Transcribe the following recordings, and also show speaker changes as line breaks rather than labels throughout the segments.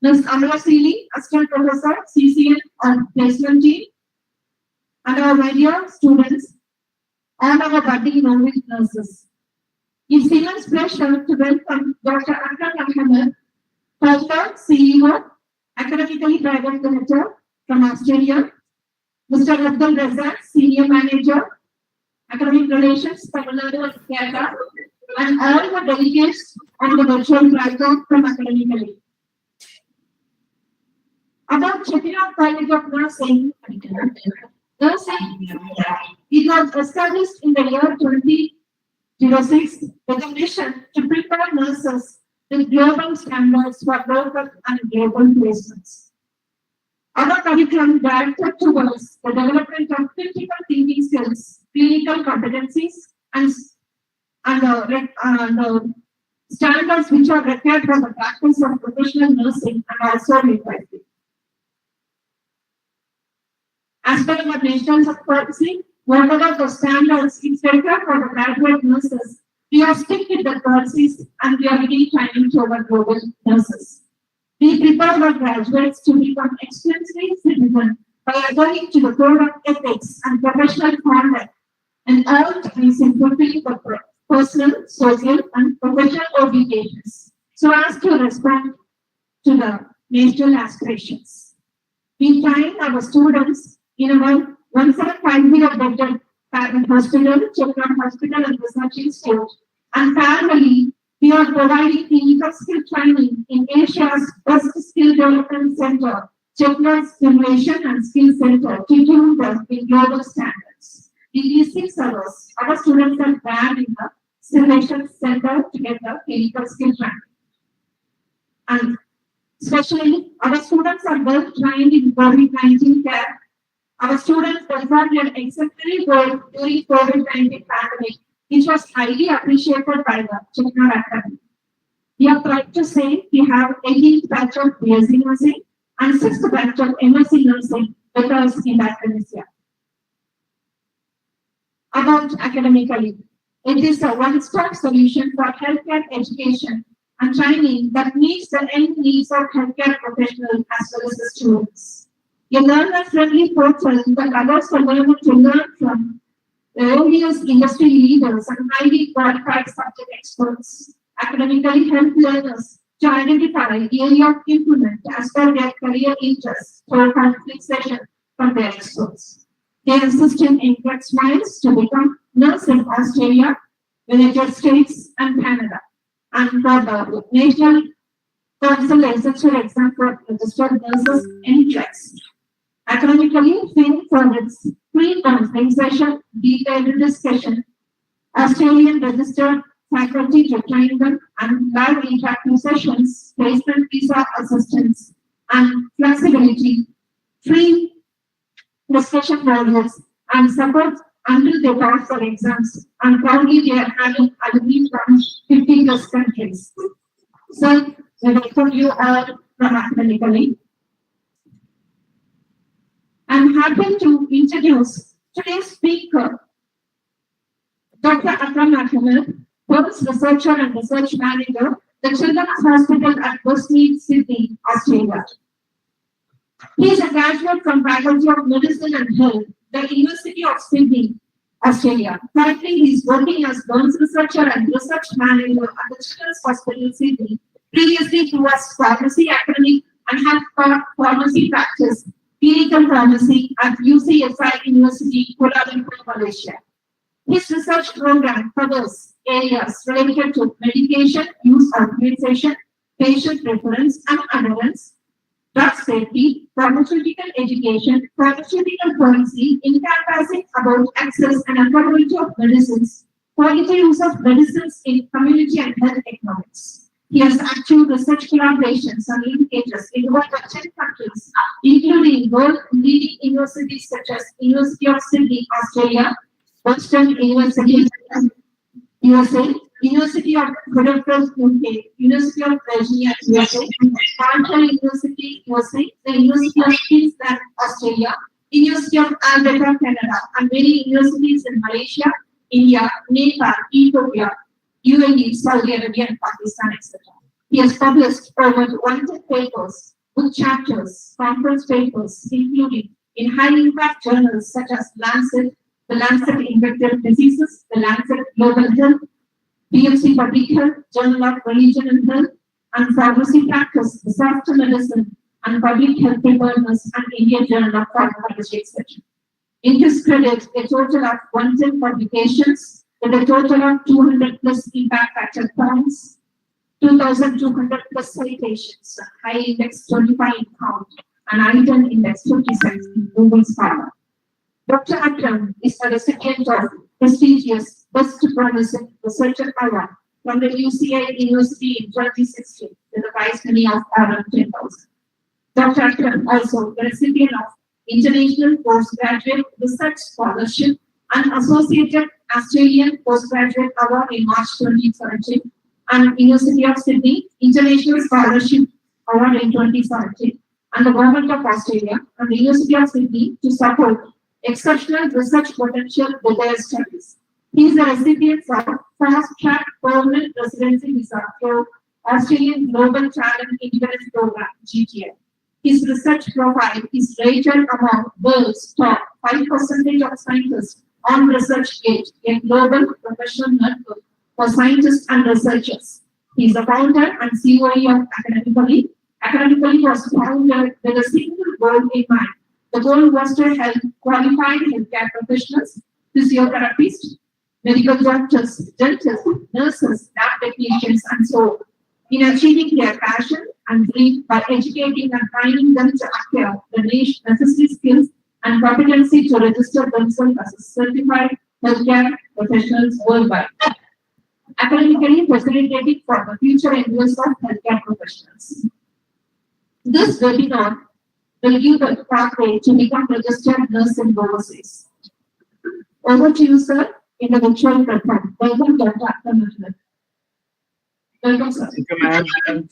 Ms. Amra Seely, Assistant Professor, CCN on Placement Team, and our my dear students and our budding novice nurses. It's immense pleasure to welcome Dr. Akram Ahmad, founder, CEO, Academically Private Limited from Australia, Mr. Abdul Razak, Senior Manager, Academic Relations, Tamil Nadu and Kerala, and all the delegates on the virtual platform from Academically. About Chettinad College of Nursing, it was established in the year 2006 with a mission to prepare nurses with global standards for local and global placements. Our curriculum directed towards the development of critical thinking skills, clinical competencies, and standards which are required for the practice of professional nursing and also midwifery. As per our national policy, whatever the standards is required for the graduate nurses, we are stick with the policies and we are giving training to our global nurses. We prepare our graduates to become experienced citizens by adhering to the code of ethics and professional conduct and all times in fulfilling the personal, social, and professional obligations so as to respond to the national aspirations. We train our students in our 1750 bedded parent hospital, children hospital, and research institute, and parallelly, we are providing clinical skill training in Asia's best skill development center, Chettinad Simulation and Skill Center, to tune them with global standards. In these 6 hours, our students are trained in the Simulation Center to get the clinical skill training. And especially, our students are well trained in COVID-19 care. Our students performed an exemplary role during COVID-19 pandemic, which was highly appreciated by the Chettinad Academy. We are proud to say we have 18th batch of B.Sc Nursing and 6th batch of M.Sc Nursing with us in academia. About Academically, it is a one-stop solution for healthcare education and training that meets the end needs of healthcare professionals as well as the students. A learner-friendly portal that allows the learner to learn from various industry leaders and highly qualified subject experts. Academically help learners to identify the area of improvement as per their career interests for conflict session from their experts. They assist in nclexrn to become nurse in Australia, United States, and Canada, and for the National Council Licensure Exam for Registered Nurses NCLEX. Academically famed for its free counseling session, detailed discussion, Australian registered faculty to train them, and live interactive sessions, placement visa assistance, and flexibility, free discussion modules, and support until they pass their exams. And proudly they are having alumni from 50 plus countries. So we welcome you all from Academically. I'm happy to introduce today's speaker, Dr. Akram Ahmad, First Researcher and Research Manager, the Children's Hospital at Westmead, Sydney, Australia. He is a graduate from Faculty of Medicine and Health, the University of Sydney, Australia. Currently, he is working as Burns Researcher and Research Manager at the Children's Hospital, Sydney. Previously, he was Pharmacy Academic and had pharmacy practice, clinical pharmacy at UCSI University, Kuala Lumpur, Malaysia. His research program covers areas related to medication, use authorization, patient preference and adherence, drug safety, pharmaceutical education, pharmaceutical policy, encompassing about access and affordability of medicines, quality use of medicines in community and health economics. He has active research collaborations and linkages in over 10 countries, including world-leading universities such as University of Sydney, Australia, Western University, USA, University of Liverpool, UK, University of Virginia, USA, Montreal University, USA, the University of Queensland, Australia, University of Alberta, Canada, and many universities in Malaysia, India, Nepal, Ethiopia, UAE, Saudi Arabia, and Pakistan, etc. He has published over 100 papers, book chapters, conference papers, including in high-impact journals such as Lancet, the Lancet Infectious Diseases, the Lancet Global Health, B.Sc Public Health, Journal of Religion and Health, and Pharmacy Practice, Disaster Medicine, and Public Health Preparedness, and Indian Journal of Pharmacology, etc. In his credit, a total of 110 publications with a total of 200 plus impact factor points, 2,200 plus citations, high index 25 in count, and item index 56 in Google Scholar. Dr. Akram is a recipient of prestigious Best Promising Researcher Award from the UCI University in 2016 with a prize money of around 10,000. Dr. Akram also the recipient of International Postgraduate Research Scholarship and Associated Australian Postgraduate Award in March 2017 and University of Sydney International Scholarship Award in 2017 and the Government of Australia and the University of Sydney to support exceptional research potential with their studies. He is a recipient of Fast Track Permanent Residency Visa through Australian Global Talent Independence Program (GTA). His research profile is rated among world's top 5% of scientists on ResearchGate, a global professional network for scientists and researchers. He is the founder and CEO of Academically. Academically was founded with a single goal in mind. The goal was to help qualified healthcare professionals, physiotherapists, medical doctors, dentists, nurses, lab technicians, and so on, in achieving their passion and dream by educating and training them to acquire the necessary skills and competency to register themselves as certified healthcare professionals worldwide. Academically facilitating for the future endeavors of healthcare professionals. This webinar will give the pathway to become registered nurse in overseas. Over to you, sir, in the virtual platform. Welcome, Dr. Akram. Welcome, sir.
Thank you, ma'am.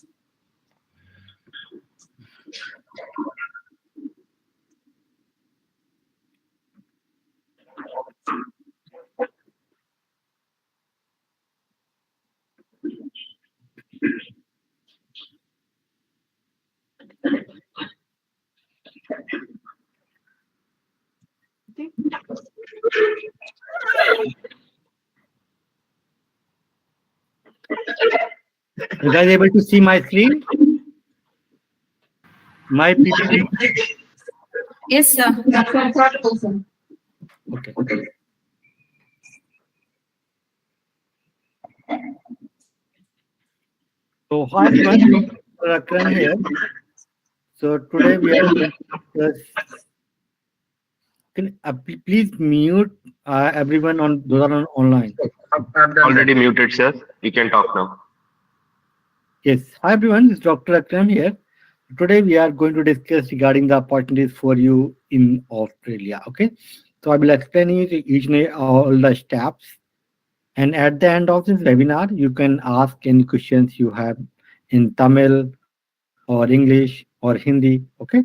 You guys able to see my screen? My PPT?
Yes, sir.
Okay. So hi everyone, Dr. Akram here. So today we are going to discuss. Please mute everyone on those are online.
Already muted, sir. You can talk now.
Yes. Hi everyone, this is Dr. Akram here. Today we are going to discuss regarding the opportunities for you in Australia. Okay. So I will explain you each and all the steps. And at the end of this webinar, you can ask any questions you have in Tamil or English or Hindi. Okay.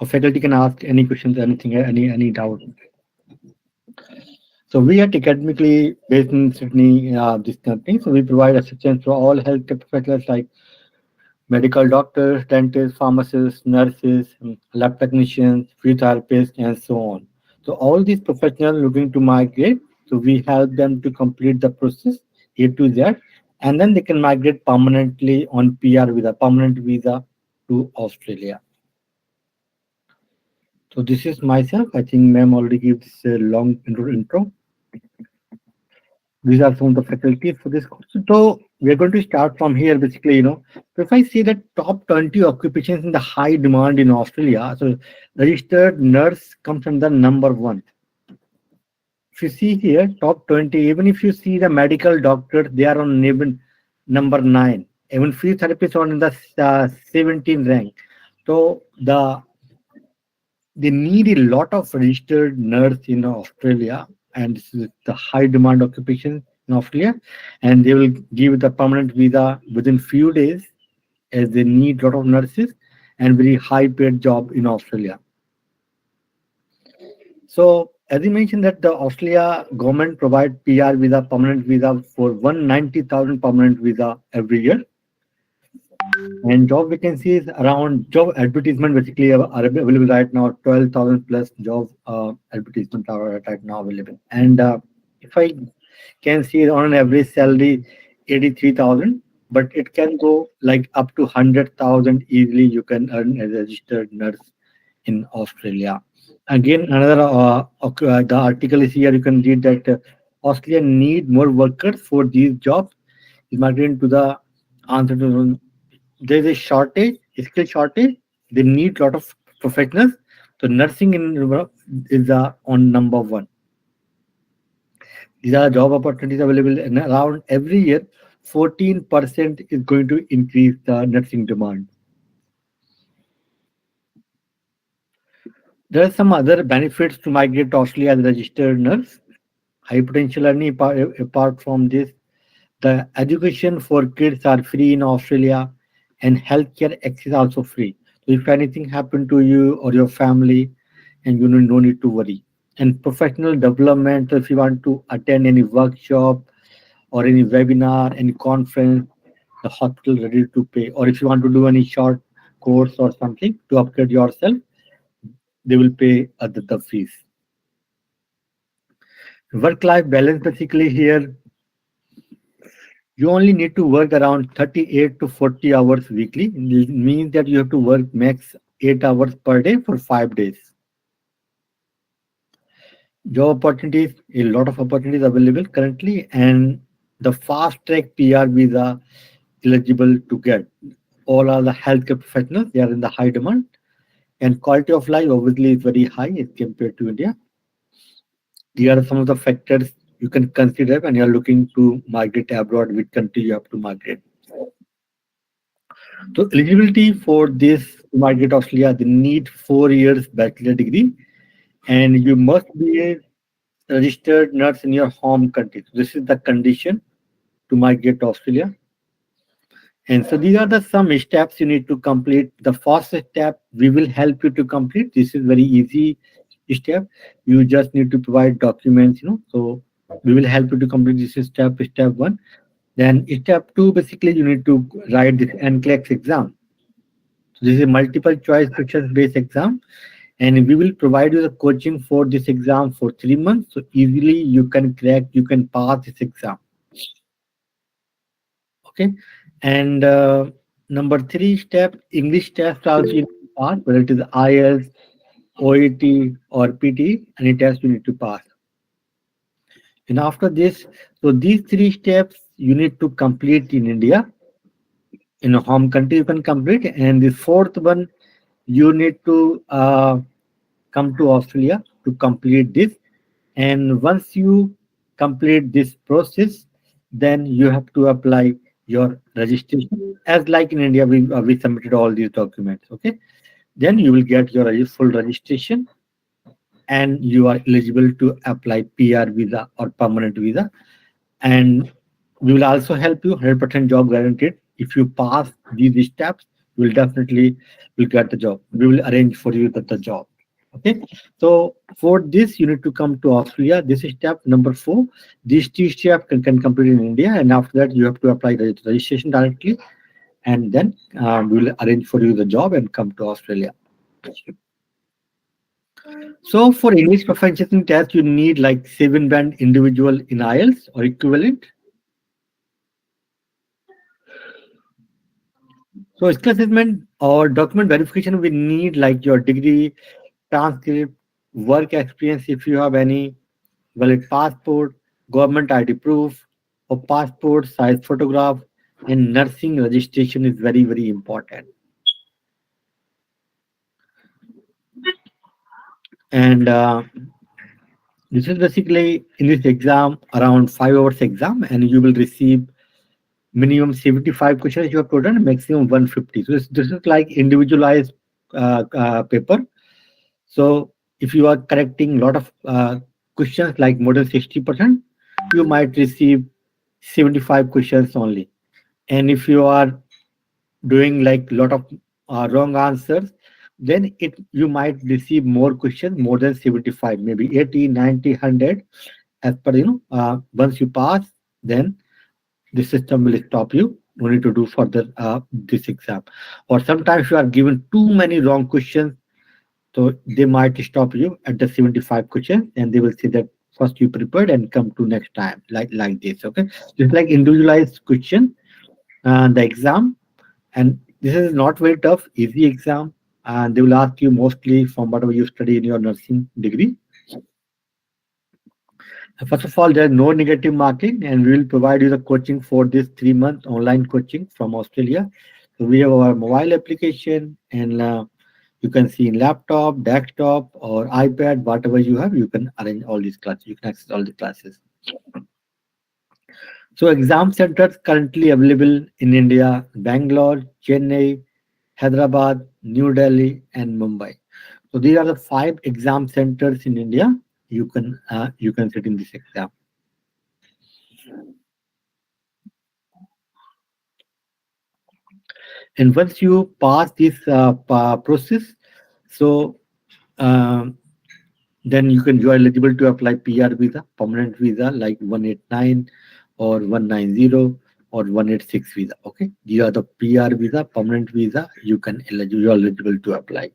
Or faculty can ask any questions, anything, any doubt. So we are academically based in Sydney, this company. So we provide assistance for all healthcare professionals like medical doctors, dentists, pharmacists, nurses, lab technicians, physiotherapists, and so on. So all these professionals looking to migrate, so we help them to complete the process A to Z, and then they can migrate permanently on PR visa, permanent visa to Australia. So this is myself. I think ma'am already gave this long intro. These are some of the faculties for this course. So we are going to start from here, basically, So if I say that top 20 occupations in the high demand in Australia, so registered nurse comes under number 1. If you see here, top 20, even if you see the medical doctors, they are on even number 9. Even physiotherapists are in the 17th rank. So they need a lot of registered nurse in Australia, and this is the high demand occupation in Australia, and they will give the permanent visa within few days as they need a lot of nurses and very high paid job in Australia. So as you mentioned that the Australia government provide PR visa, permanent visa for 190,000 permanent visa every year. And job vacancies around job advertisement basically are available right now. 12,000 plus job advertisements are right now available. And if I can see on an average salary 83,000, but it can go like up to 100,000 easily. You can earn as a registered nurse in Australia. Again, another the article is here. You can read that Australia need more workers for these jobs. Is marketed to the answer to there is a shortage, skill shortage. They need a lot of professionals. So nursing in Europe is on number one. These are job opportunities available, and around every year, 14% is going to increase the nursing demand. There are some other benefits to migrate to Australia as a registered nurse. High potential learning apart from this, the education for kids are free in Australia and healthcare access also free. So if anything happened to you or your family, and you no need to worry. And professional development, so if you want to attend any workshop or any webinar, any conference, the hospital ready to pay. Or if you want to do any short course or something to upgrade yourself, they will pay the fees. Work-life balance basically here, you only need to work around 38 to 40 hours weekly. It means that you have to work max 8 hours per day for 5 days. Job opportunities, a lot of opportunities available currently, and the fast track PR visa eligible to get. All are the healthcare professionals, they are in the high demand, and quality of life obviously is very high as compared to India. These are some of the factors you can consider when you are looking to migrate abroad, which country you have to migrate. So eligibility for this to migrate Australia, they need 4 years bachelor degree, and you must be a registered nurse in your home country. So this is the condition to migrate to Australia. And so these are the some steps you need to complete. The first step we will help you to complete. This is very easy step. You just need to provide documents, So we will help you to complete this step one. Then step two, basically you need to write this NCLEX exam. So this is a multiple choice questions based exam, and we will provide you the coaching for this exam for 3 months. So easily you can crack, you can pass this exam. Okay. And number 3 step, English test also you need to pass, whether it is IELTS, OET or PT, any test you need to pass. And after this, so these 3 steps you need to complete in India. In a home country you can complete, and the fourth one you need to come to Australia to complete this. And once you complete this process, then you have to apply your registration. As like in India, we submitted all these documents. Okay, then you will get your full registration, and you are eligible to apply PR visa or permanent visa. And we will also help you 100% job guaranteed. If you pass these steps, you will definitely will get the job. We will arrange for you the job. Okay, so for this you need to come to Australia. This is step number 4. These 2 steps can complete in India, and after that you have to apply the registration directly, and then we will arrange for you the job and come to Australia. So for English proficiency test, you need like 7 band individual in IELTS or equivalent. So skill assessment or document verification, we need like your degree, transcript, work experience if you have any, valid passport, government ID proof, or passport size photograph, and nursing registration is very, very important. And this is basically in this exam around 5 hours exam, and you will receive minimum 75 questions you have to done, maximum 150. So this is like individualized paper. So if you are correcting a lot of questions, like more than 60%, you might receive 75 questions only. And if you are doing like a lot of wrong answers, then you might receive more questions, more than 75, maybe 80, 90, 100. As per, once you pass, then the system will stop you. No need to do further this exam. Or sometimes you are given too many wrong questions, so they might stop you at the 75 questions, and they will say that first you prepared and come to next time, like this. Okay, just like individualized question, the exam, and this is not very tough, easy exam, and they will ask you mostly from whatever you study in your nursing degree. First of all, there's no negative marking, and we will provide you the coaching for this 3-month online coaching from Australia. So we have our mobile application, and you can see in laptop, desktop, or iPad, whatever you have, you can arrange all these classes. You can access all the classes. So exam centers currently available in India: Bangalore, Chennai, Hyderabad, New Delhi, and Mumbai. So these are the 5 exam centers in India. You can sit in this exam. And once you pass this process, so then you are eligible to apply PR visa, permanent visa, like 189 or 190 or 186 visa. Okay, these are the PR visa, permanent visa. You are eligible to apply.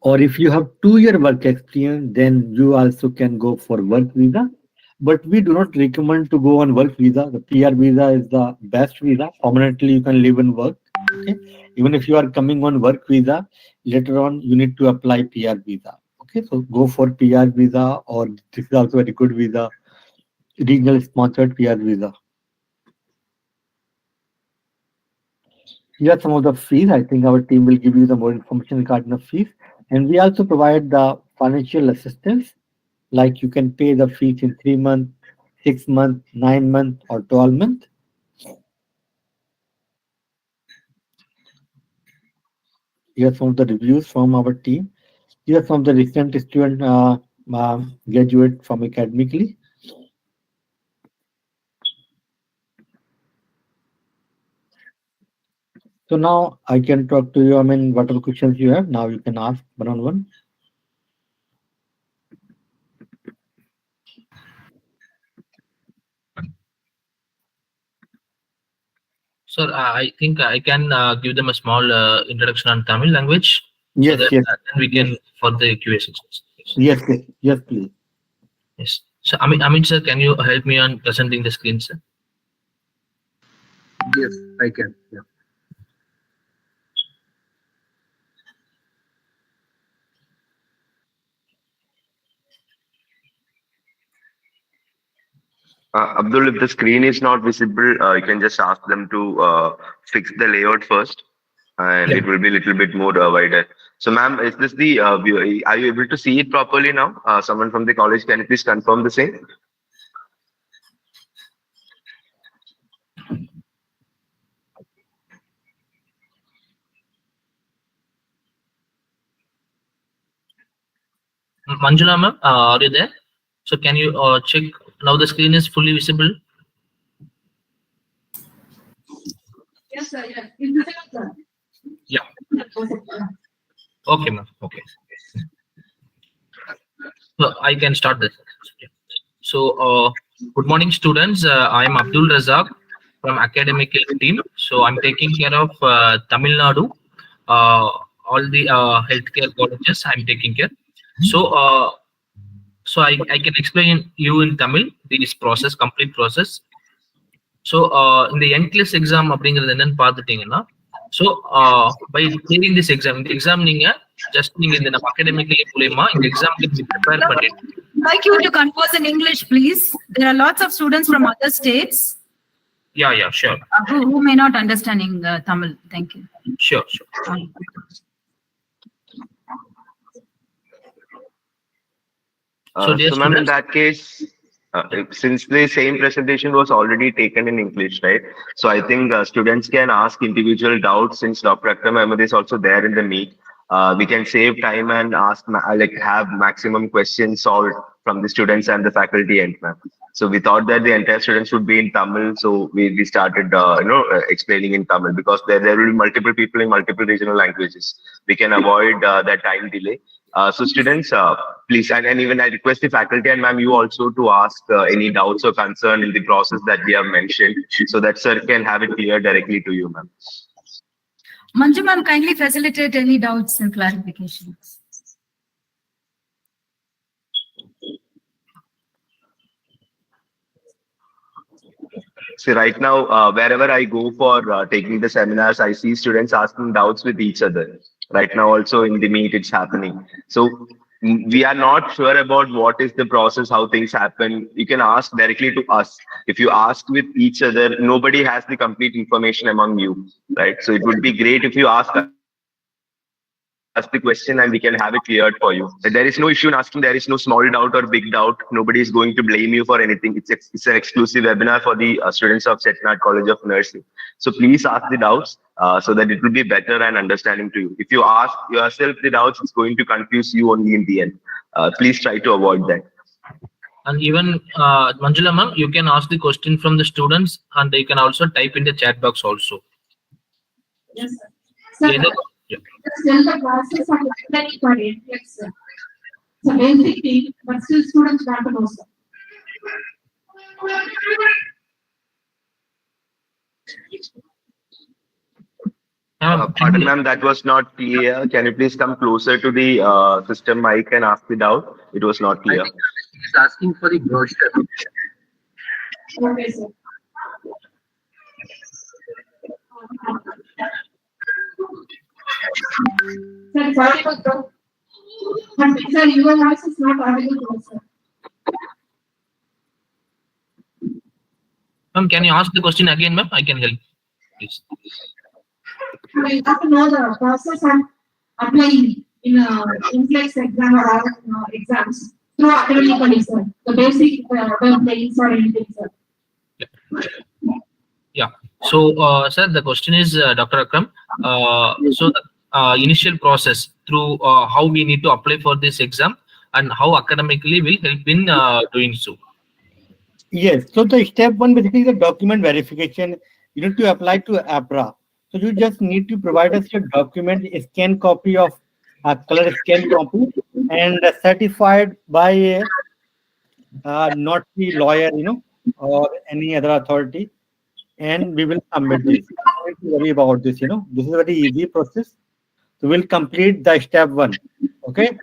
Or if you have 2-year work experience, then you also can go for work visa. But we do not recommend to go on work visa. The PR visa is the best visa. Permanently, you can live and work. Okay. Even if you are coming on work visa, later on you need to apply PR visa. Okay, so go for PR visa, or this is also a very good visa, regional sponsored PR visa. Here are some of the fees. I think our team will give you the more information regarding the fees. And we also provide the financial assistance, like you can pay the fees in 3 months, 6 months, 9 months, or 12 months. Here are some of the reviews from our team. Here are some of the recent student graduate from Academically. So now I can talk to you. I mean, whatever questions you have, now you can ask one-on-one.
Sir, I think I can give them a small introduction on Tamil language.
Yes,
so that,
yes.
Then we can for the QA sessions.
Yes, please.
Yes. So, Amit sir, can you help me on presenting the screen, sir?
Yes, I can. Yeah.
Abdul, if the screen is not visible, you can just ask them to fix the layout first, and it will be a little bit more wider. So, ma'am, is this the view? Are you able to see it properly now? Someone from the college, can you please confirm the same?
Manjula ma'am, are you there? So can you check now the screen is fully visible?
Yes, sir. Yes. Is this it, sir?
Yeah. Okay, ma'am. Okay. So I can start this. So good morning, students. I am Abdul Razak from Academically team. So I'm taking care of Tamil Nadu, all the healthcare colleges. I'm taking care. So so I can explain you in Tamil this process, complete process. So in the NCLEX exam அப்படிங்கிறது என்னன்னு பார்த்துட்டீங்கன்னா, so by clearing this exam, இந்த exam நீங்க just நீங்க இந்த நம்ம academically மூலமா இந்த எக்ஸாமுக்கு நீங்க ப்ரிப்பேர் பண்ணிட்டு.
Like you to converse in English, please. There are lots of students from other states.
Yeah, sure.
Who may not understanding Tamil. Thank you.
Sure.
So ma'am, in that case, since the same presentation was already taken in English, right? So I think students can ask individual doubts since Dr. Akram Ahmad is also there in the meet. We can save time and ask, have maximum questions solved from the students and the faculty end, ma'am. So we thought that the entire students would be in Tamil. So we started, explaining in Tamil because there will be multiple people in multiple regional languages. We can avoid that time delay. So students, please, and even I request the faculty and ma'am, you also to ask any doubts or concern in the process that we have mentioned so that sir can have it clear directly to you, ma'am.
Manju ma'am, kindly facilitate any doubts and clarifications.
See, right now, wherever I go for taking the seminars, I see students asking doubts with each other. Right now, also in the meet, it's happening. So we are not sure about what is the process, how things happen. You can ask directly to us. If you ask with each other, nobody has the complete information among you, right? So it would be great if you ask us the question and we can have it cleared for you. There is no issue in asking. There is no small doubt or big doubt. Nobody is going to blame you for anything. It's an exclusive webinar for the students of Chettinad College of Nursing. So please ask the doubts so that it will be better and understanding to you. If you ask yourself the doubts, it's going to confuse you only in the end. Please try to avoid that.
And even Manjula ma'am, you can ask the question from the students and you can also type in the chat box also.
Yes, sir. Sir,
Yeah.
still the process of applying for NCLEX, sir. It's a basic thing, but still students want to know, sir.
Pardon, ma'am, that was not clear. Can you please come closer to the system mic and ask the doubt? It was not clear.
He's asking for the brochure.
Okay, sir. Sir, it's audible, sir. But sir, your voice is not audible, sir.
Ma'am, can you ask the question again, ma'am? I can help. Please.
We have to know the process of applying in a NCLEX exam or other exams through academically, sir. The basic way of playing or anything, sir.
Yeah. So, sir, the question is, Dr. Akram. So the initial process through how we need to apply for this exam and how academically will help in doing so.
Yes. So the step one basically is the document verification. You need to apply to APRA. So you just need to provide us your document, a scan copy of a color scan copy, and certified by not the lawyer, or any other authority, and we will submit this. Don't worry about this. This is a very easy process. So we'll complete the step one. Okay,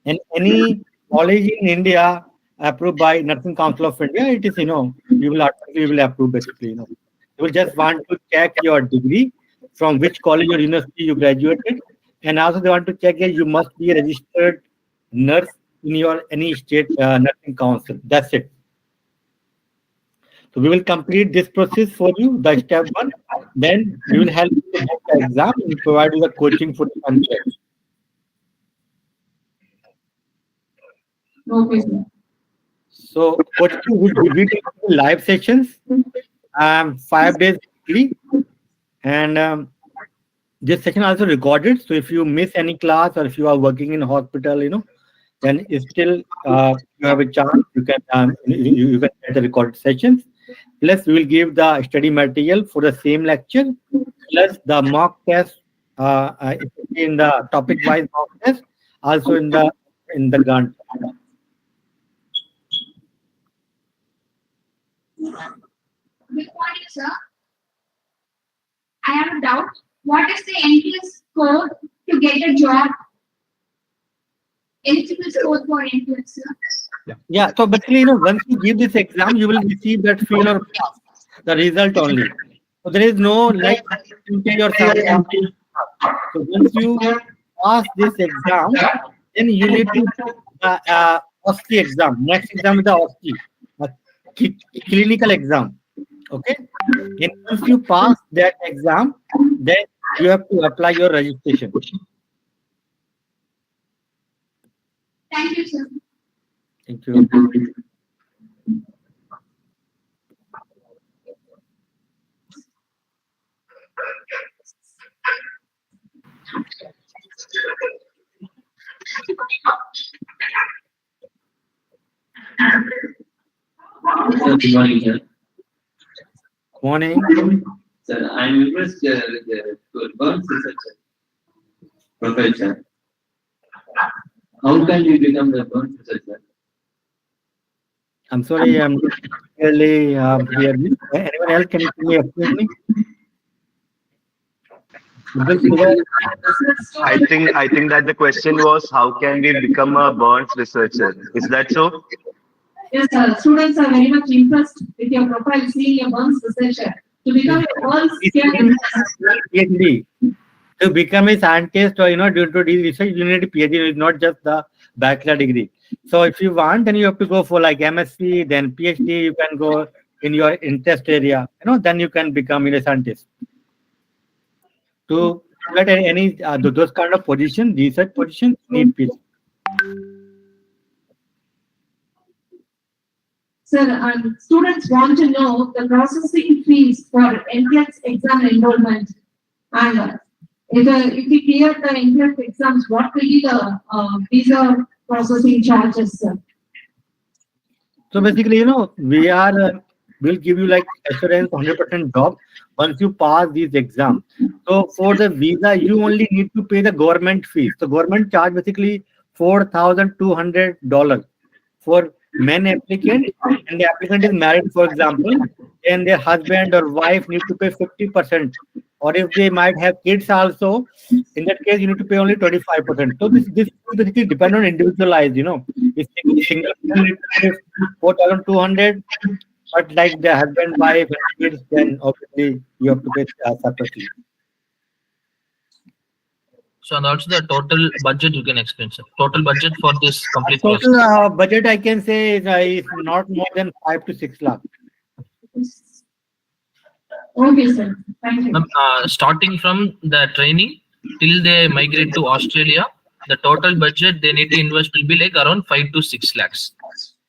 and any college in India approved by Nursing Council of India, it is you will approve basically. You will just want to check your degree, from which college or university you graduated, and also they want to check that you must be a registered nurse in your any state nursing council. That's it. So we will complete this process for you, the step one. Then we will help you to book the exam and provide you the coaching for the subject.
Okay, sir.
So coaching we take live sessions, 5 days weekly, and this session also recorded. So if you miss any class or if you are working in hospital, then it's still you have a chance. You can you can get the recorded sessions. Plus, we will give the study material for the same lecture. Plus, the mock test in the topic-wise mock test, also in the grant.
Good morning, sir. I have a doubt. What is the NCLEX code to get a job? Eligible score for NCLEX, sir.
Yeah. So basically, once you give this exam, you will receive that fail or pass, the result only. So there is no like you tell yourself. So once you pass this exam, then you need to OSCE exam. Next exam is the OSCE, clinical exam. Okay. And once you pass that exam, then you have to apply your registration.
Thank you, sir.
Thank you.
Good morning, sir.
Morning.
Sir, I am impressed with the Burns researcher professor. How can we become the Burns researcher?
I'm sorry, I'm not clearly hear me. Anyone else can you explain me?
I think that the question was how can we become a Burns researcher? Is that so?
Yes, students are very much impressed with your profile, seeing a Burns researcher. To become a Burns
PhD. To become a scientist or due to this research, you need a PhD. It's not just the bachelor degree. So if you want, then you have to go for like M.Sc, then PhD. You can go in your interest area. Then you can become a scientist. To get any those kind of position, research positions need PhD.
Sir, students want to know the processing fees for NCLEX exam enrollment. And if we clear the NCLEX exams, what will be the visa processing charges, sir?
So basically, we are will give you like assurance 100% job once you pass these exams. So for the visa, you only need to pay the government fees. So government charge basically $4,200 for men applicant, and the applicant is married, for example, and their husband or wife need to pay 50%. Or if they might have kids also, in that case, you need to pay only 25%. So this basically depend on individualized, If single person need to pay 4,200, but like the husband, wife, and kids, then obviously you have to pay separately.
So and also the total budget you can explain, sir. Total budget for this complete process.
Total budget I can say is not more than 5 to 6 lakh.
Okay, sir. Thank you.
Starting from the training till they migrate to Australia, the total budget they need to invest will be like around 5 to 6 lakhs.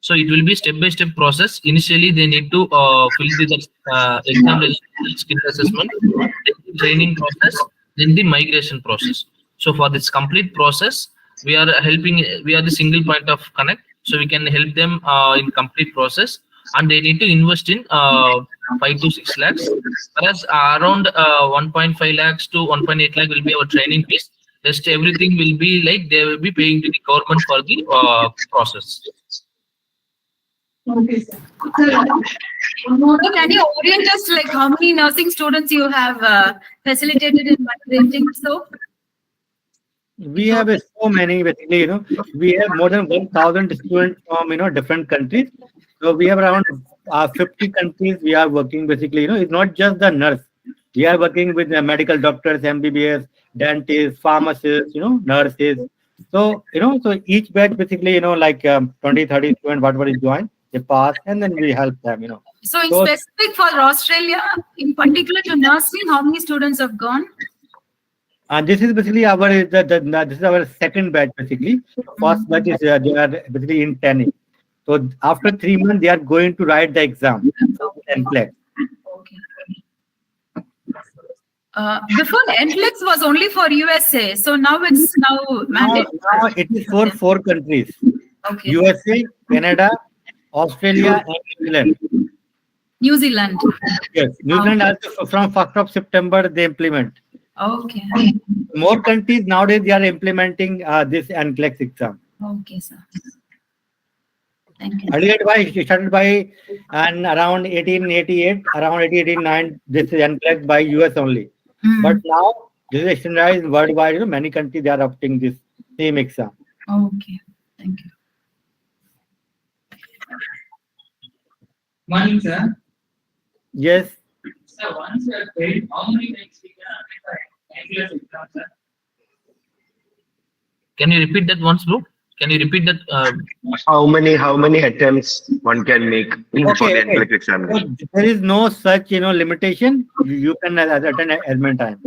So it will be step-by-step process. Initially, they need to fill the examination, skill assessment, then the training process, then the migration process. So for this complete process, we are the single point of connect. So we can help them in complete process, and they need to invest in 5 to 6 lakhs. Whereas around 1.5 lakhs to 1.8 lakh will be our training fees. Rest everything will be like they will be paying to the government for the process.
Okay, sir.
So can you orient us like how many nursing students you have facilitated in migrating? So
We have so many basically, we have more than 1,000 students from different countries. So we have around 50 countries we are working basically. It's not just the nurse. We are working with the medical doctors, MBBS, dentists, pharmacists, nurses. So so each batch basically like 20, 30 students whatever is joined, they pass, and then we help them.
So in specific for Australia, in particular to nursing, how many students have gone?
And this is basically this is our second batch basically. First batch is they are basically in training. So after 3 months, they are going to write the exam. NCLEX.
Okay. Before NCLEX was only for USA, so now it's mandatory.
Now it is for 4 countries:
Okay.
USA, Canada, Australia, and England.
New Zealand.
Yes, New Zealand also from 1st of September they implement.
Okay.
More countries nowadays they are implementing this NCLEX exam.
Okay, sir. Thank you.
Earlier it started by and around 1888, around 1889, this is NCLEX by US only. But now this is standardized worldwide. Many countries they are opting this same exam.
Okay, thank you.
Morning, sir.
Yes.
Sir, once you have paid, how many times we can apply NCLEX exam, sir?
Can you repeat that once, bro? Can you repeat that?
How many attempts one can make for the NCLEX examination?
So there is no such limitation. You can attend as many times.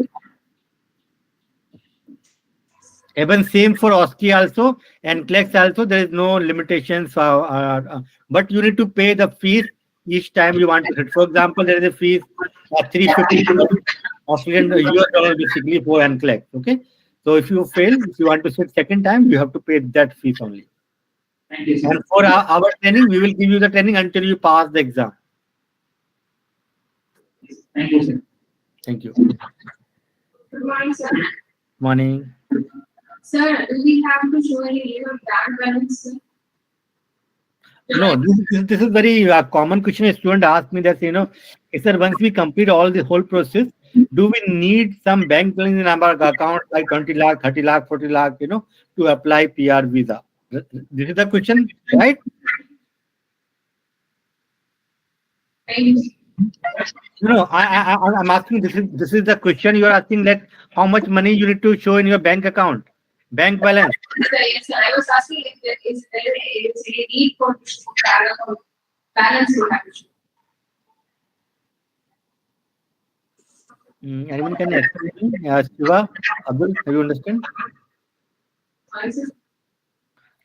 Even same for OSCE also and NCLEX also. There is no limitations. But you need to pay the fees each time you want to sit. For example, there is a fees of $350 Australian US basically for NCLEX. Okay. So if you fail, if you want to sit second time, you have to pay that fees only.
Thank you, sir.
And for our training, we will give you the training until you pass the exam.
Thank you, sir.
Thank you.
Good morning, sir.
Morning.
Sir, do we have to show any legal bank balance, sir?
No, this is very common question. A student asked me that, sir, once we complete all the whole process, do we need some bank balance in our account like 20 lakh, 30 lakh, 40 lakh, to apply PR visa? This is the question, right? No, I'm asking. This is the question you are asking. That how much money you need to show in your bank account, bank balance.
Yes, sir. I was asking if there is a need for balance to have.
Anyone can explain? Shiva, Abdul, have you understand?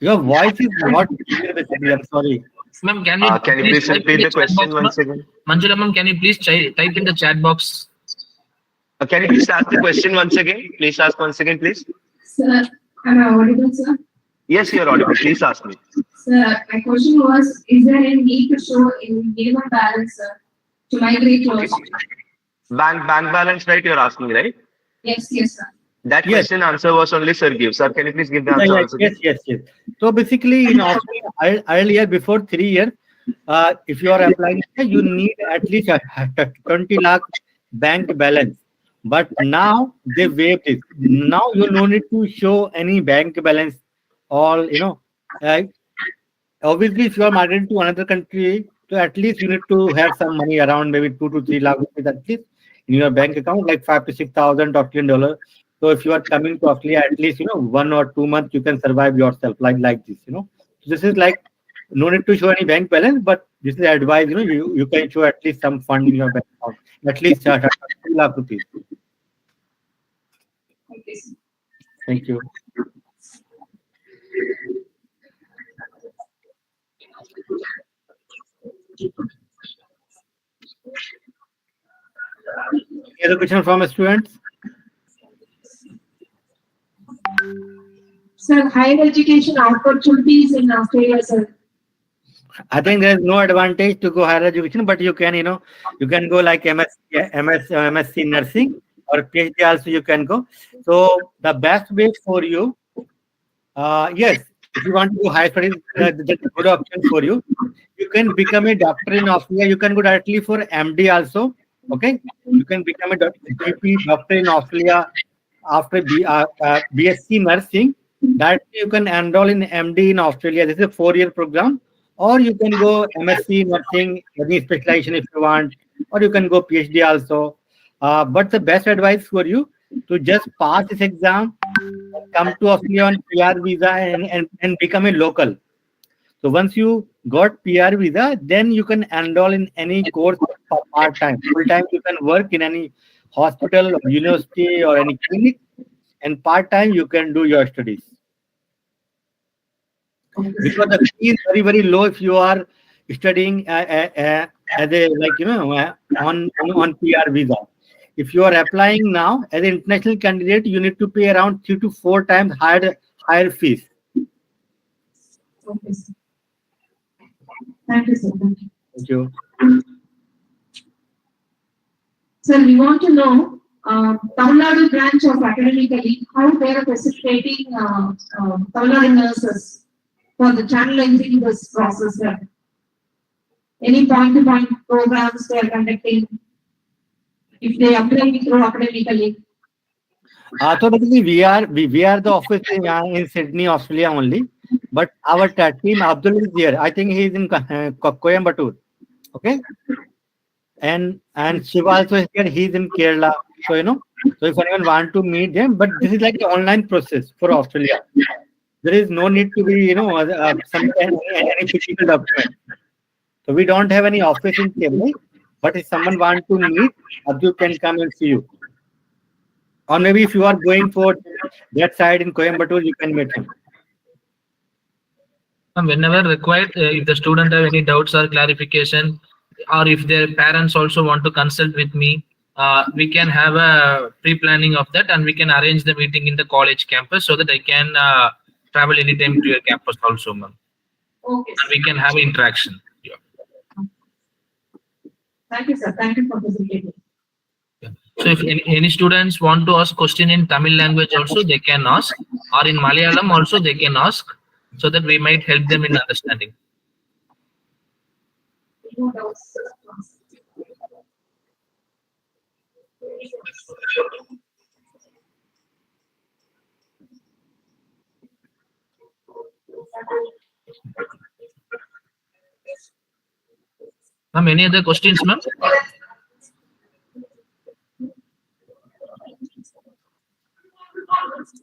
Your voice is not clear. Basically, I'm sorry.
Ma'am,
Can you please
type in
repeat the
chat
question
box,
once again?
Manjula ma'am, can you please type in the chat box?
Can you please ask the question once again? Please ask once again, please.
Sir, am I audible, sir?
Yes, you're audible. Please ask me.
Sir, my question was, is there any need to show a minimum balance, sir, to migrate to Australia?
Bank balance, right? You're asking, right?
Yes, sir.
That
Yes.
question answer was only sir give. Sir, can you please give the answer once again?
Yes. So basically, in Australia, earlier before 3 years, if you are applying, you need at least 20 lakh bank balance. But now they waived it. Now you no need to show any bank balance. All obviously, if you are migrating to another country, so at least you need to have some money around maybe 2 to 3 lakh rupees at least in your bank account, like 5 to 6,000 Australian dollar. So if you are coming to Australia, at least 1 or 2 months you can survive yourself like this. This is like no need to show any bank balance, but this is advice. You can show at least some fund in your bank account, at least 2 lakh rupees.
Okay, sir.
Thank you. Any other question from students?
Sir, higher education opportunities in Australia, sir.
I think there is no advantage to go higher education, but you can, you can go like M.Sc nursing or PhD also you can go. So the best way for you, yes, if you want to go higher studies, that's a good option for you. You can become a doctor in Australia. You can go directly for MD also. Okay, you can become a doctor in Australia after BSc nursing. That you can enroll in MD in Australia. This is a 4-year program. Or you can go M.Sc nursing, any specialization if you want, or you can go PhD also. But the best advice for you to just pass this exam, come to Australia on PR visa and become a local. So once you got PR visa, then you can enroll in any course part-time. Full-time you can work in any hospital or university or any clinic, and part-time you can do your studies. Because the fee is very, very low if you are studying as a on PR visa. If you are applying now as an international candidate, you need to pay around 3 to 4 times higher fees.
Okay, sir. Thank you, sir.
Thank you.
Sir, we want to know Tamil Nadu branch of Academically, how they are facilitating Tamil Nadu nurses for the channelizing this process, sir. Any point-to-point programs they are conducting if they apply through Academically.
So basically, we are the office in Sydney, Australia only. But our team, Abdul is here. I think he is in Coimbatore. Okay. And Shiva also is here. He is in Kerala. So so if anyone want to meet them, but this is like an online process for Australia. There is no need to be any physical document. So we don't have any office in Chennai. But if someone want to meet, Abdul can come and see you. Or maybe if you are going for that side in Coimbatore, you can meet him.
And whenever required, if the student have any doubts or clarification, or if their parents also want to consult with me, we can have a pre-planning of that, and we can arrange the meeting in the college campus so that I can travel anytime to your campus also, ma'am.
Okay,
and we can have interaction. Yeah.
thank you, sir. Thank you for facilitating.
So if any students want to ask question in Tamil language also, they can ask, or in Malayalam also they can ask, so that we might help them in understanding.
No doubts.
Ma'am, any other questions, ma'am?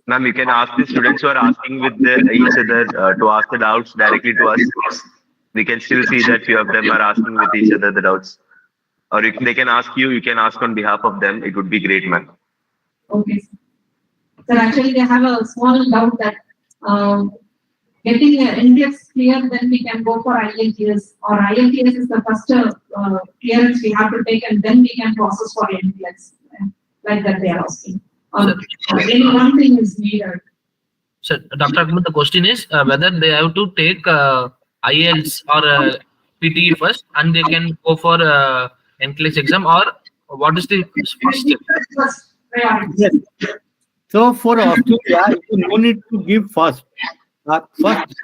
Ma'am, you can ask the students who are asking with each other to ask the doubts directly to us. We can still see that few of them are asking with each other the doubts. Or they can ask you, you can ask on behalf of them. It would be great, ma'am.
Okay. So actually they have a small doubt that getting NCLEX clear, then we can go for IELTS, or IELTS is the first clearance we have to take, and then we can process for NCLEX. Like that they are asking. Any one thing is needed.
So, Dr. Akram, the question is whether they have to take IELTS or PTE first, and they can go for NCLEX exam, or what is the first step?
First priority.
Yes. So for Australia, you no need to give first. First,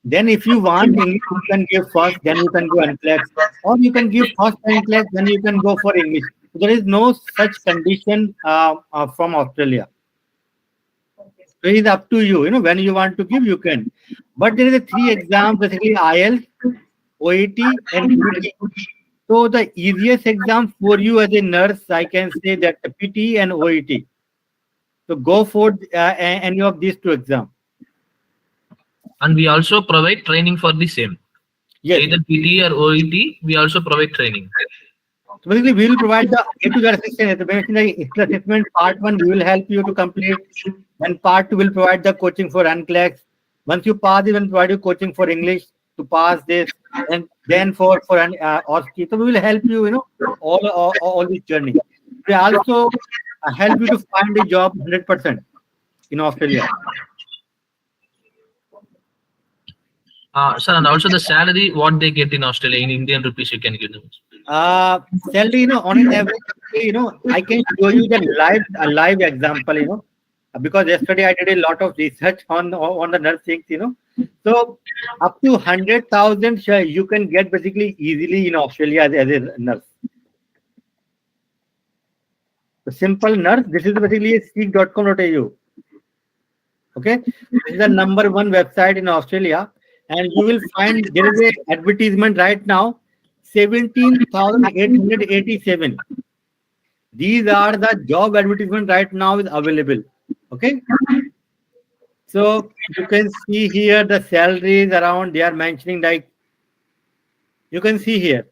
then if you want English, you can give first, then you can go NCLEX, or you can give first NCLEX, then you can go for English. There is no such condition from Australia. So it is up to you. You know, when you want to give, you can. But there is a 3 exams, basically IELTS, OET, and PTE. So the easiest exam for you as a nurse, I can say that the PTE and OET. So go for any of these 2 exams.
And we also provide training for the same.
Yes.
Either PTE or OET, we also provide training.
So basically, we will provide the A to Z assistance. The assessment part 1, we will help you to complete. And part 2 will provide the coaching for NCLEX. Once you pass, we will provide you coaching for English to pass this, and then for an OSCE. So we will help you, you know, all this journey. We also help you to find a job 100% in Australia.
Sir, and also the salary, what they get in Australia in Indian rupees, you can give them.
Salary, you know, on an average, you know, I can show you the live example, you know, because yesterday I did a lot of research on the nursing, you know. So up to 100,000 you can get basically easily in Australia as a nurse. The simple nurse, this is basically seek.com.au. Okay, this is the #1 website in Australia, and you will find there is a advertisement right now, 17,887. These are the job advertisement right now is available. Okay, so you can see here the salaries around, they are mentioning, like you can see here,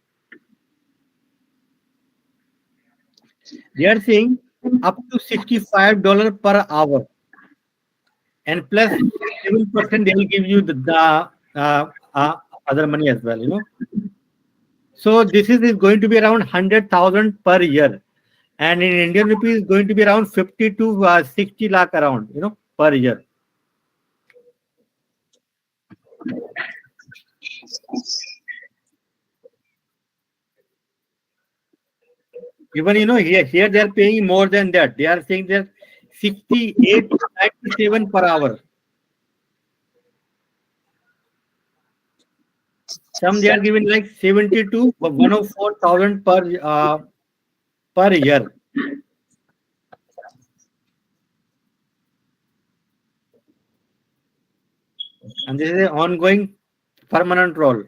they are saying up to $65 per hour, and plus 7% they will give you the other money as well, you know. So this is going to be around 100,000 per year, and in Indian rupees is going to be around 50 to 60 lakh around, you know, per year. Even, you know, here they are paying more than that. They are saying that 68 to 97 per hour. Some they are giving like 70 to 104,000 per year. And this is an ongoing permanent role.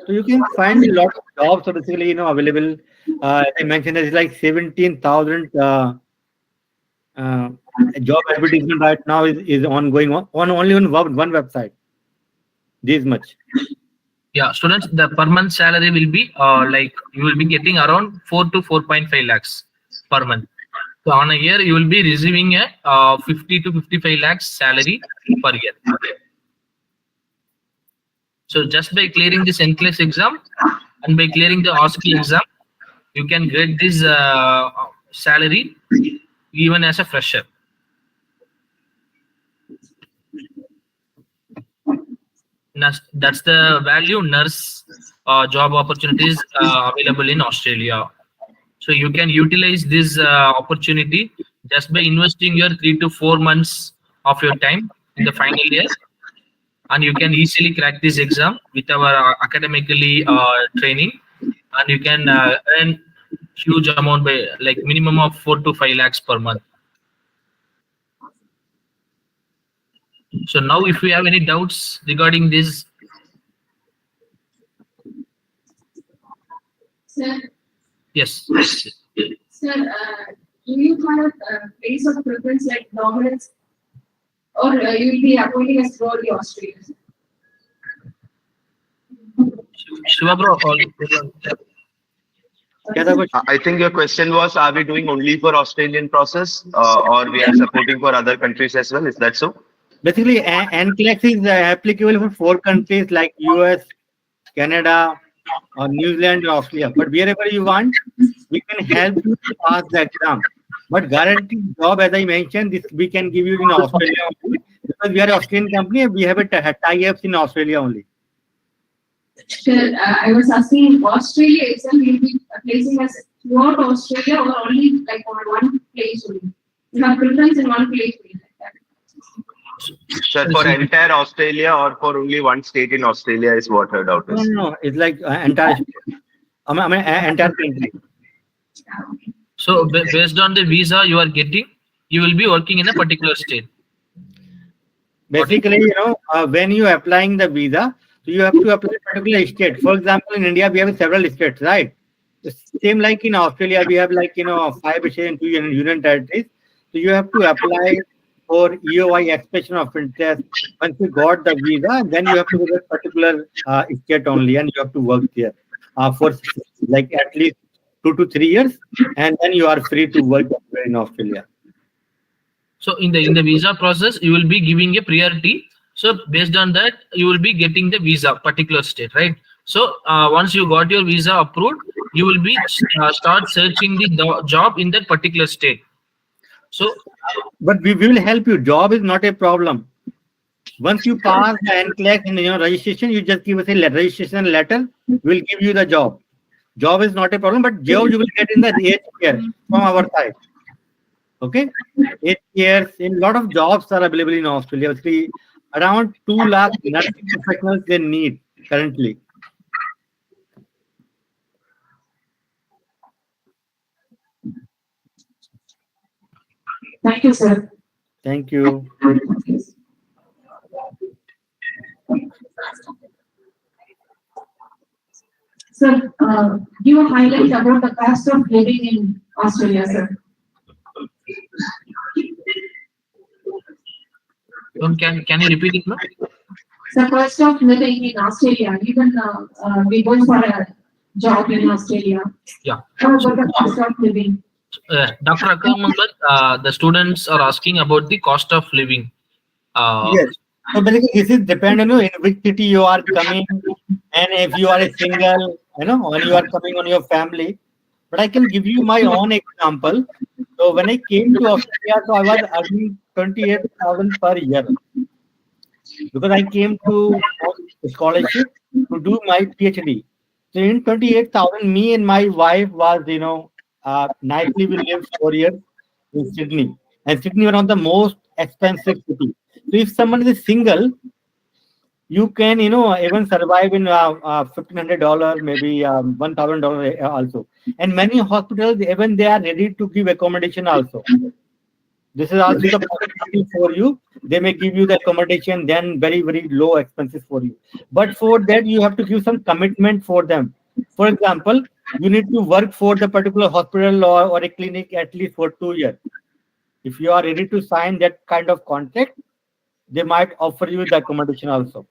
So you can find a lot of jobs, so basically, you know, available. As I mentioned, there's like 17,000 job advertisement right now is ongoing on only on one website. This much.
Yeah, students, the per month salary will be like you will be getting around 4 to 4.5 lakhs per month. So on a year, you will be receiving a 50 to 55 lakhs salary per year. So just by clearing this NCLEX exam and by clearing the OSCE exam, you can get this salary even as a fresher. That's the value nurse job opportunities available in Australia. So you can utilize this opportunity just by investing your 3 to 4 months of your time in the final year, and you can easily crack this exam with our academically training, and you can earn huge amount by like minimum of 4 to 5 lakhs per month. So now if you have any doubts regarding this,
Sir,
yes.
sir, do you have a place of preference like dominance, or you will be appointing us for the Australia?
Shiva bro,
I think your question was, are we doing only for Australian process or we are supporting for other countries as well? Is that so?
Basically, NCLEX is applicable for 4 countries like US, Canada, New Zealand, and Australia. But wherever you want, we can help you to pass the exam. But guaranteed job, as I mentioned, this we can give you in Australia only. Because we are an Australian company, we have a tie-ups in Australia only.
Sir, I was asking Australia itself will be placing us throughout Australia or only like on one place only? You have preference in one place only like that.
Sir, for entire Australia or for only one state in Australia is what her doubt is.
No, it's like entire state. I mean, entire country.
so based on the visa you are getting, you will be working in a particular state.
Basically, when you are applying the visa, so you have to apply a particular state. For example, in India, we have several states, right? The same like in Australia, we have 5 states and 2 union territories. So you have to apply for EOI expression of interest. Once you got the visa, then you have to go to a particular state only, and you have to work there for like at least 2 to 3 years, and then you are free to work in Australia.
So in the visa process, you will be giving a priority. So based on that, you will be getting the visa particular state, right? So once you got your visa approved, you will be start searching the job in that particular state. So,
but we will help you. Job is not a problem. Once you pass the NCLEX and registration, you just give us a registration letter. We'll give you the job. Job is not a problem, but job you will get in the 8th year from our side. Okay, 8 years. A lot of jobs are available in Australia. Basically, around 2 lakh nursing professionals they need currently.
Thank you, sir.
Thank you.
Sir, give a highlight about the cost of living in Australia, sir.
can you repeat it, ma'am?
The cost of living in Australia, even we go for a job in Australia.
Yeah.
How about the cost of living?
Dr. Akram, the students are asking about the cost of living.
Yes. So basically, this is dependent on in which city you are coming, and if you are a single, when you are coming on your family. But I can give you my own example. So when I came to Australia, so I was earning 28,000 per year because I came to scholarship to do my PhD. So in 28,000, me and my wife was, nicely we lived 4 years in Sydney, and Sydney was one of the most expensive city. So if someone is single, you can, even survive in $1,500, maybe $1,000 also. And many hospitals, even they are ready to give accommodation also. This is also the possibility for you. They may give you the accommodation, then very, very low expenses for you. But for that, you have to give some commitment for them. For example, you need to work for the particular hospital or a clinic at least for 2 years. If you are ready to sign that kind of contract, they might offer you the accommodation also.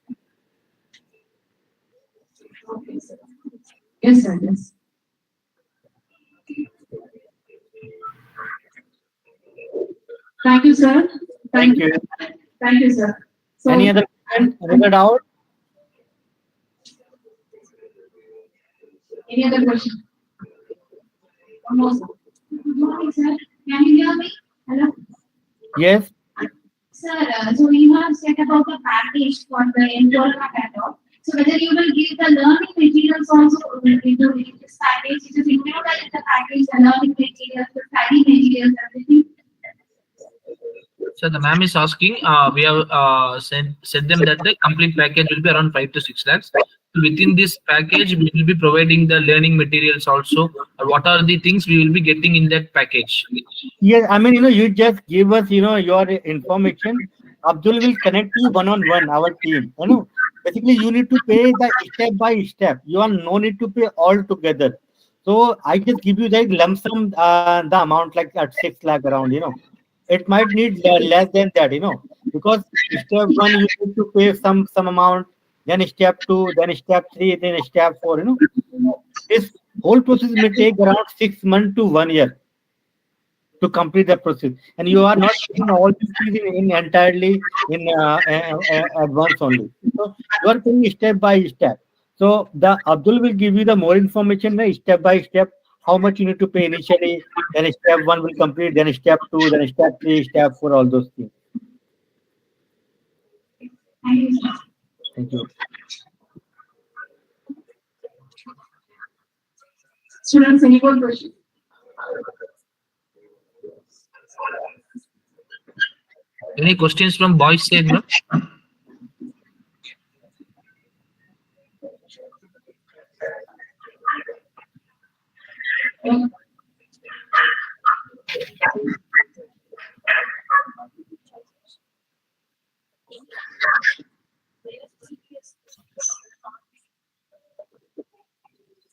Okay, sir. Yes, sir. Yes. Thank you, sir.
Thank you.
Thank you, sir. So,
Any other question? Another doubt?
any other question? One more, sir.
Good morning, sir. Can you hear me? Hello?
Yes.
Sir, so you have said about the package for the enrollment and all. So whether you will give the learning materials also into this package, it is included in the package, the learning materials, the study materials, everything.
So the ma'am is asking, we have said them that the complete package will be around 5 to 6 lakhs. So within this package, we will be providing the learning materials also. What are the things we will be getting in that package?
Yes, I mean, you just give us, your information. Abdul will connect you one-on-one, our team. Basically, you need to pay the step by step. You are no need to pay all together. So I just give you the lump sum, the amount like at 6 lakh around. It might need less than that. Because step one you need to pay some amount, then step two, then step three, then step four. This whole process may take around 6 months to 1 year to complete the process, and you are not paying all these fees in entirely in advance only. So you are paying step by step. So the Abdul will give you the more information step by step, how much you need to pay initially, then step one will complete, then step two, then step three, step four, all those things.
Thank you, sir.
Thank you.
Students, any more questions?
Any questions from boys side, ma'am?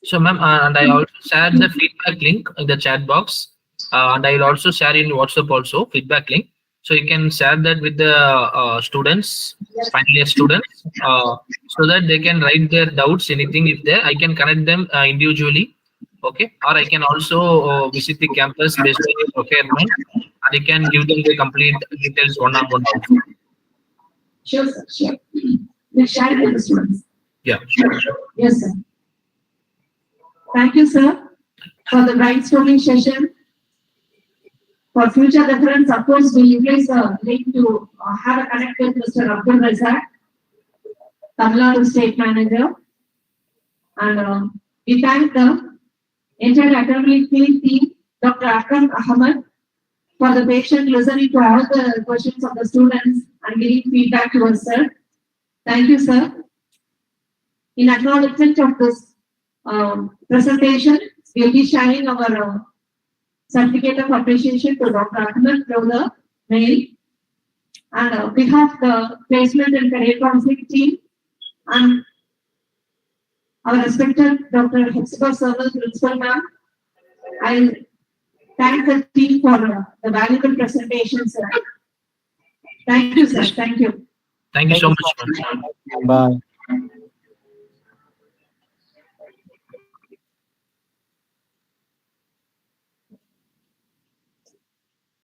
So, ma'am, and I also shared the feedback link in the chat box, and I will also share in WhatsApp also feedback link. So you can share that with the students, final year students, so that they can write their doubts, anything if there. I can connect them individually, okay? Or I can also visit the campus based on your requirement, and I can give them the complete details one-on-one also.
Sure, sir, sure. We'll share it with the students.
Yeah.
Yes, sir. Thank you, sir, for the brainstorming session. For future reference, of course, we'll utilize the link to have a connect with Mr. Abdul Razak, Tamil Nadu State Manager. And we thank the entire academic team, Dr. Akram, Ahmad, for the patient listening to all the questions of the students and giving feedback to us, sir. Thank you, sir. In acknowledgement of this presentation, we'll be sharing our certificate of appreciation to Dr. Ahmad through the mail. And on behalf of the placement and career counseling team and our respected Dr. Hepzibah Serval, Principal Ma'am, I thank the team for the valuable presentation, sir. Thank you, sir. Thank you.
Thank you so much, ma'am.
Bye.